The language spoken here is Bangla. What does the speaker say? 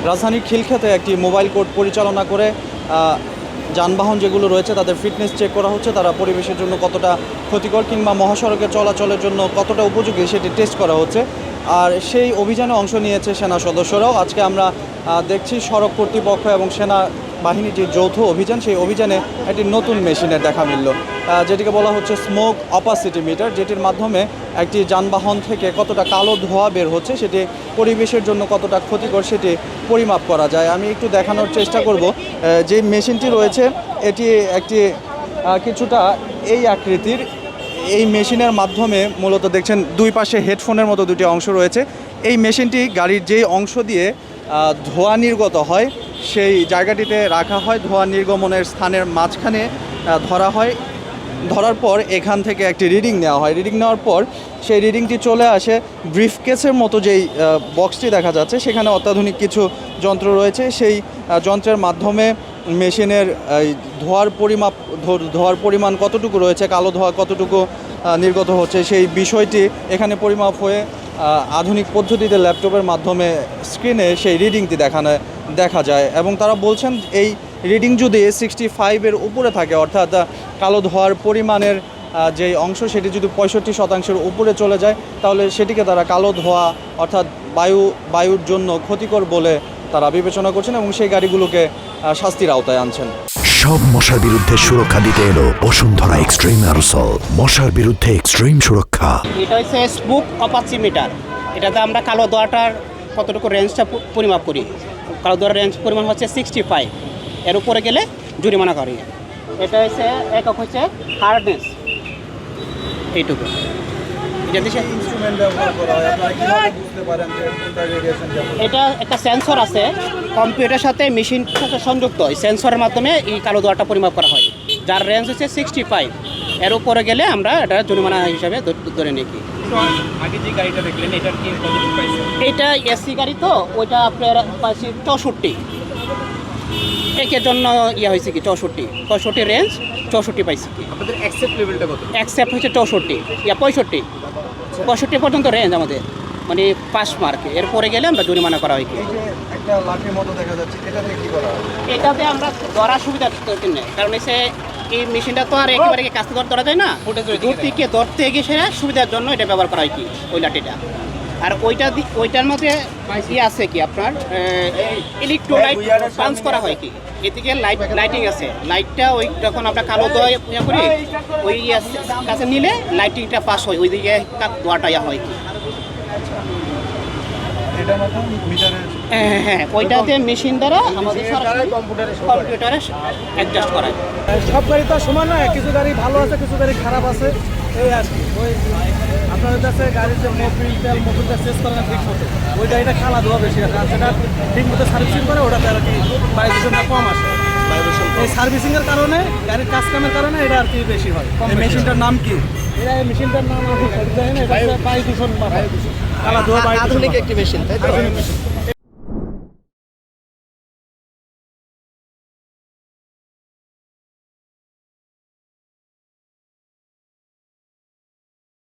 রাজধানীর খিলক্ষেতে একটি মোবাইল কোর্ট পরিচালনা করে যানবাহন যেগুলো রয়েছে তাদের ফিটনেস চেক করা হচ্ছে, তারা পরিবেশের জন্য কতটা ক্ষতিকর কিংবা মহাসড়কে চলাচলের জন্য কতটা উপযোগী সেটি টেস্ট করা হচ্ছে। আর সেই অভিযানে অংশ নিয়েছে সেনা সদস্যরাও। আজকে আমরা দেখছি সড়ক কর্তৃপক্ষ এবং সেনা বাহিনীর যে যৌথ অভিযান, সেই অভিযানে একটি নতুন মেশিনের দেখা মিলল, যেটিকে বলা হচ্ছে স্মোক অপাসিটি মিটার, যেটির মাধ্যমে একটি যানবাহন থেকে কতটা কালো ধোঁয়া বের হচ্ছে সেটি পরিবেশের জন্য কতটা ক্ষতিকর সেটি পরিমাপ করা যায়। আমি একটু দেখানোর চেষ্টা করব। যে মেশিনটি রয়েছে এটি একটি কিছুটা এই আকৃতির। এই মেশিনের মাধ্যমে মূলত দেখছেন দুই পাশে হেডফোনের মতো দুটি অংশ রয়েছে। এই মেশিনটি গাড়ির যেই অংশ দিয়ে ধোঁয়া নির্গত হয় সেই জায়গাটিতে রাখা হয়, ধোঁয়া নির্গমনের স্থানের মাঝখানে ধরা হয়। ধরার পর এখান থেকে একটি রিডিং নেওয়া হয়। রিডিং নেওয়ার পর সেই রিডিংটি চলে আসে ব্রিফকেসের মতো যেই বক্সটি দেখা যাচ্ছে, সেখানে অত্যাধুনিক কিছু যন্ত্র রয়েছে। সেই যন্ত্রের মাধ্যমে মেশিনের ধোঁয়ার পরিমাণ কতটুকু রয়েছে, কালো ধোঁয়া কতটুকু নির্গত হচ্ছে, সেই বিষয়টি এখানে পরিমাপ হয়ে আধুনিক পদ্ধতিতে ল্যাপটপের মাধ্যমে স্ক্রিনে সেই রিডিংটি দেখা যায়। এবং তারা বলছেন এই রিডিং যদি 65-এর উপরে থাকে, অর্থাৎ কালো ধোঁয়ার পরিমাণের যেই অংশ সেটি যদি 65% উপরে চলে যায়, তাহলে সেটিকে তারা কালো ধোঁয়া অর্থাৎ বায়ুর জন্য ক্ষতিকর বলে তারা বিবেচনা করছেন এবং সেই গাড়িগুলোকে শাস্তির আওতায় আনছেন। সব মশার বিরুদ্ধে সুরক্ষা দিতে এলো বসুন্ধরা এক্সট্রিম অ্যারোসল, মশার বিরুদ্ধে এক্সট্রিম সুরক্ষা। এটা হচ্ছে স্মোক অপাসিমিটার। এটাতে আমরা কালো ধোঁয়াটার কতটুকু রেঞ্জটা পরিমাপ করি। কালো ধোঁয়ার রেঞ্জ পরিমাণ হচ্ছে 65, এর উপরে গেলে জরিমানা করি। এটা হচ্ছে একক হচ্ছে হার্ডনেস, এইটুকু। এটা একটা সেন্সর আছে, কম্পিউটারের সাথে মেশিনের সাথে সংযুক্ত। এই সেন্সরের মাধ্যমে এই কালো ধোঁয়াটা পরিমাপ করা হয়, যার রেঞ্জ হচ্ছে 65। এর উপরে গেলে আমরা এটা জরিমানা হিসাবে ধরে নিই। আগে যে গাড়িটা দেখলেন এটার কি কতটুকু পাইছে? এটা এসি গাড়ি, তো ওইটা আপনার পাইছি 64। একের জন্য হয়েছে কি 64 রেঞ্জ 64 পাইছি কি। আপনাদের অ্যাকসেপ্ট লেভেলটা কত? অ্যাকসেপ্ট হচ্ছে 64, 65 পর্যন্ত রেঞ্জ আমাদের, মানে 5 মার্ক। এরপরে গেলে আমরা জরিমানা করা হয় কি। একটা লাঠির মতো দেখা যাচ্ছে, এটাতে কি করা হয়? এটাতে আমরা ধরার সুবিধা নেই, কারণ এই মেশিনটা তো আর একেবারে কাছে ধরা যায় না, দূর থেকে ধরতে গিয়ে সেটা সুবিধার জন্য এটা ব্যবহার করা হয় কি ওই লাঠিটা। আর ওইটার মধ্যে আছে কি আপনার ইলেকট্রোলাইট পাঞ্চ করা হয় কি, এদিকে লাইটিং আছে। লাইটটা ওই যখন আমরা কালো ধোঁয়া করি ওই কাছে নিলে লাইটিংটা পাস হয়, ওইদিকে ধোঁয়াটা হয় কি। হ্যাঁ, ওইটাতে মেশিন দ্বারা আমাদের কম্পিউটারে অ্যাডজাস্ট করা। সব গাড়ি তো সমান নয়, কিছু গাড়ি ভালো আছে, কিছু গাড়ি খারাপ আছে, এই আর কি। ওই আপনাদের কাছে গাড়ির যে মোবিলটা চেঞ্জ করে না ঠিক মতো, ওই গাড়িটা খালা ধোয়া বেশি আছে, আর সেটা ঠিক মতো সার্ভিসিং করে ওটাতে আর কি বায়ু দূষণটা কম আসে। এই সার্ভিসিংয়ের কারণে, গাড়ির কাজ কামের কারণে এটা আর কি বেশি হয়। মেশিনটার নাম কি? এটা এই মেশিনটার নাম আমি জানি না, এটা বায়ু দূষণ বা বায়ু দূষণ, খালা ধোয়া বায়ু দূষণ। আধুনিক একটি মেশিন, তাই তো?